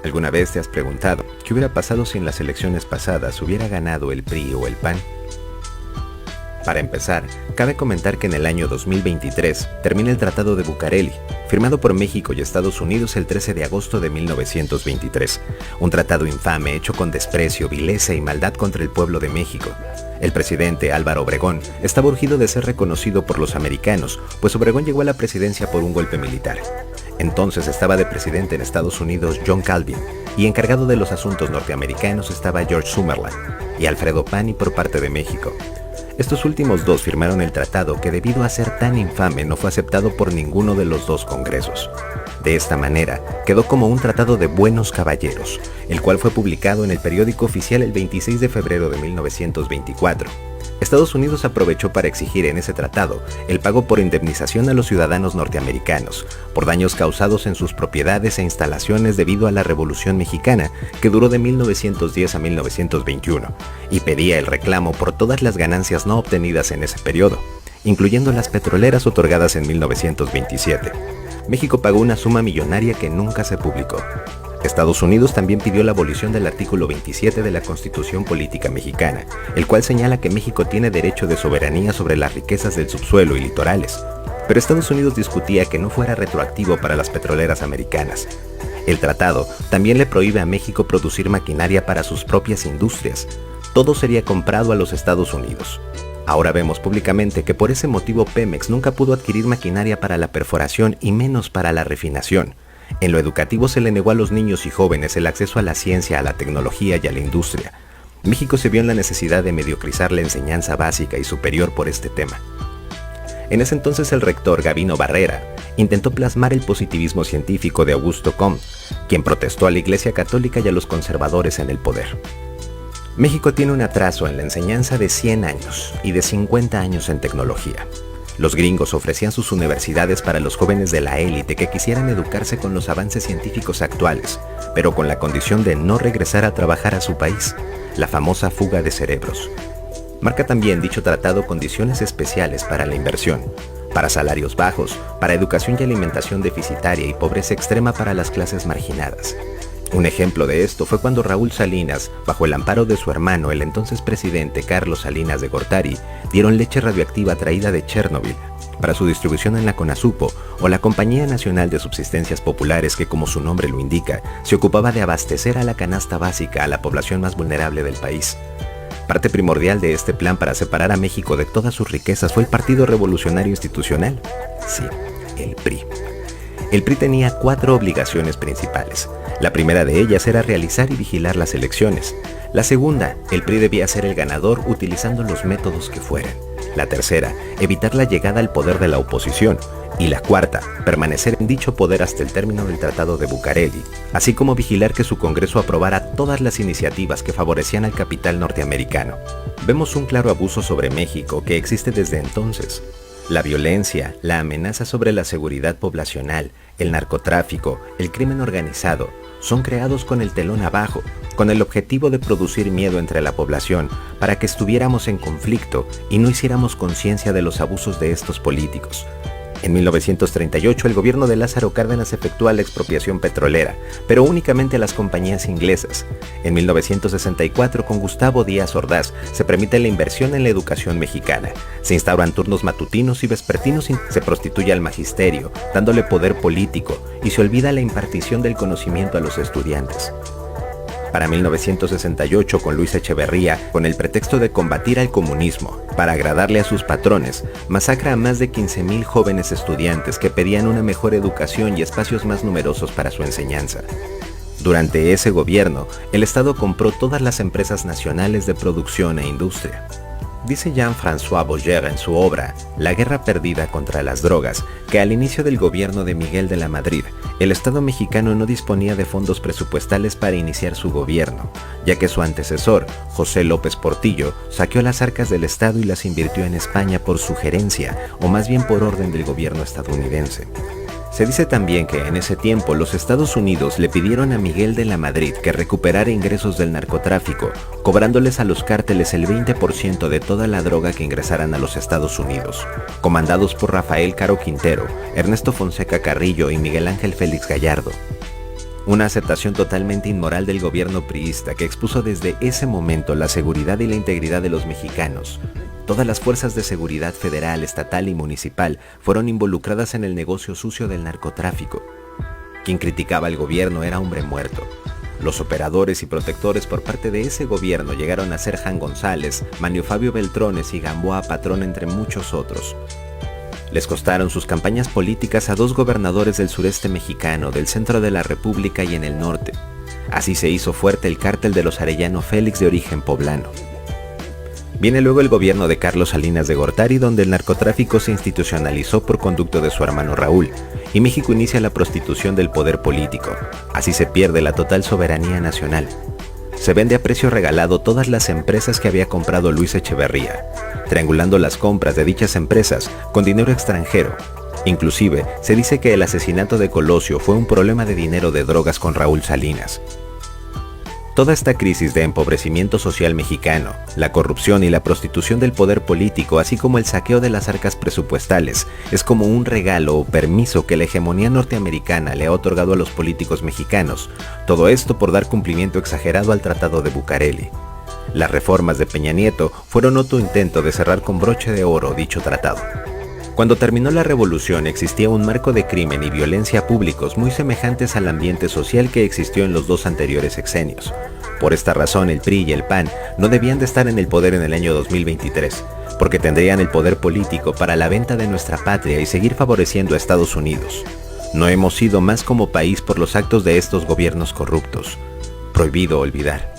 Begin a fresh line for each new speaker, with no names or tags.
¿Alguna vez te has preguntado qué hubiera pasado si en las elecciones pasadas hubiera ganado el PRI o el PAN? Para empezar, cabe comentar que en el año 2023 termina el Tratado de Bucareli, firmado por México y Estados Unidos el 13 de agosto de 1923, un tratado infame hecho con desprecio, vileza y maldad contra el pueblo de México. El presidente Álvaro Obregón estaba urgido de ser reconocido por los americanos, pues Obregón llegó a la presidencia por un golpe militar. Entonces estaba de presidente en Estados Unidos John Calvin, y encargado de los asuntos norteamericanos estaba George Summerland, y Alfredo Pani por parte de México. Estos últimos dos firmaron el tratado que, debido a ser tan infame, no fue aceptado por ninguno de los dos congresos. De esta manera, quedó como un tratado de buenos caballeros, el cual fue publicado en el periódico oficial el 26 de febrero de 1924. Estados Unidos aprovechó para exigir en ese tratado el pago por indemnización a los ciudadanos norteamericanos por daños causados en sus propiedades e instalaciones debido a la Revolución Mexicana, que duró de 1910 a 1921, y pedía el reclamo por todas las ganancias no obtenidas en ese periodo, incluyendo las petroleras otorgadas en 1927. México pagó una suma millonaria que nunca se publicó. Estados Unidos también pidió la abolición del artículo 27 de la Constitución Política Mexicana, el cual señala que México tiene derecho de soberanía sobre las riquezas del subsuelo y litorales, pero Estados Unidos discutía que no fuera retroactivo para las petroleras americanas. El tratado también le prohíbe a México producir maquinaria para sus propias industrias. Todo sería comprado a los Estados Unidos. Ahora vemos públicamente que por ese motivo Pemex nunca pudo adquirir maquinaria para la perforación y menos para la refinación. En lo educativo se le negó a los niños y jóvenes el acceso a la ciencia, a la tecnología y a la industria. México se vio en la necesidad de mediocrizar la enseñanza básica y superior por este tema. En ese entonces el rector Gavino Barrera intentó plasmar el positivismo científico de Augusto Comte, quien protestó a la Iglesia Católica y a los conservadores en el poder. México tiene un atraso en la enseñanza de 100 años y de 50 años en tecnología. Los gringos ofrecían sus universidades para los jóvenes de la élite que quisieran educarse con los avances científicos actuales, pero con la condición de no regresar a trabajar a su país, la famosa fuga de cerebros. Marca también dicho tratado condiciones especiales para la inversión, para salarios bajos, para educación y alimentación deficitaria y pobreza extrema para las clases marginadas. Un ejemplo de esto fue cuando Raúl Salinas, bajo el amparo de su hermano, el entonces presidente Carlos Salinas de Gortari, dieron leche radioactiva traída de Chernobyl para su distribución en la CONASUPO, o la Compañía Nacional de Subsistencias Populares, que, como su nombre lo indica, se ocupaba de abastecer a la canasta básica a la población más vulnerable del país. Parte primordial de este plan para separar a México de todas sus riquezas fue el Partido Revolucionario Institucional. Sí, el PRI. El PRI tenía 4 obligaciones principales. La primera de ellas era realizar y vigilar las elecciones. La segunda, el PRI debía ser el ganador utilizando los métodos que fueran. La tercera, evitar la llegada al poder de la oposición. Y la cuarta, permanecer en dicho poder hasta el término del Tratado de Bucareli, así como vigilar que su Congreso aprobara todas las iniciativas que favorecían al capital norteamericano. Vemos un claro abuso sobre México que existe desde entonces. La violencia, la amenaza sobre la seguridad poblacional, el narcotráfico, el crimen organizado, son creados con el telón abajo, con el objetivo de producir miedo entre la población para que estuviéramos en conflicto y no hiciéramos conciencia de los abusos de estos políticos. En 1938 el gobierno de Lázaro Cárdenas efectúa la expropiación petrolera, pero únicamente a las compañías inglesas. En 1964 con Gustavo Díaz Ordaz se permite la inversión en la educación mexicana. Se instauran turnos matutinos y vespertinos y se prostituye al magisterio, dándole poder político, y se olvida la impartición del conocimiento a los estudiantes. Para 1968, con Luis Echeverría, con el pretexto de combatir al comunismo, para agradarle a sus patrones, masacra a más de 15,000 jóvenes estudiantes que pedían una mejor educación y espacios más numerosos para su enseñanza. Durante ese gobierno, el Estado compró todas las empresas nacionales de producción e industria. Dice Jean-François Boyer en su obra La guerra perdida contra las drogas, que al inicio del gobierno de Miguel de la Madrid, el Estado mexicano no disponía de fondos presupuestales para iniciar su gobierno, ya que su antecesor, José López Portillo, saqueó las arcas del Estado y las invirtió en España por sugerencia, o más bien por orden del gobierno estadounidense. Se dice también que en ese tiempo los Estados Unidos le pidieron a Miguel de la Madrid que recuperara ingresos del narcotráfico, cobrándoles a los cárteles el 20% de toda la droga que ingresaran a los Estados Unidos, comandados por Rafael Caro Quintero, Ernesto Fonseca Carrillo y Miguel Ángel Félix Gallardo. Una aceptación totalmente inmoral del gobierno priista que expuso desde ese momento la seguridad y la integridad de los mexicanos. Todas las fuerzas de seguridad federal, estatal y municipal fueron involucradas en el negocio sucio del narcotráfico. Quien criticaba al gobierno era hombre muerto. Los operadores y protectores por parte de ese gobierno llegaron a ser Jan González, Manlio Fabio Beltrones y Gamboa Patrón, entre muchos otros. Les costaron sus campañas políticas a 2 gobernadores del sureste mexicano, del centro de la República y en el norte. Así se hizo fuerte el cártel de los Arellano Félix, de origen poblano. Viene luego el gobierno de Carlos Salinas de Gortari, donde el narcotráfico se institucionalizó por conducto de su hermano Raúl, y México inicia la prostitución del poder político. Así se pierde la total soberanía nacional. Se vende a precio regalado todas las empresas que había comprado Luis Echeverría, triangulando las compras de dichas empresas con dinero extranjero. Inclusive, se dice que el asesinato de Colosio fue un problema de dinero de drogas con Raúl Salinas. Toda esta crisis de empobrecimiento social mexicano, la corrupción y la prostitución del poder político, así como el saqueo de las arcas presupuestales, es como un regalo o permiso que la hegemonía norteamericana le ha otorgado a los políticos mexicanos, todo esto por dar cumplimiento exagerado al Tratado de Bucareli. Las reformas de Peña Nieto fueron otro intento de cerrar con broche de oro dicho tratado. Cuando terminó la revolución existía un marco de crimen y violencia públicos muy semejantes al ambiente social que existió en los 2 anteriores sexenios. Por esta razón el PRI y el PAN no debían de estar en el poder en el año 2023, porque tendrían el poder político para la venta de nuestra patria y seguir favoreciendo a Estados Unidos. No hemos sido más como país por los actos de estos gobiernos corruptos. Prohibido olvidar.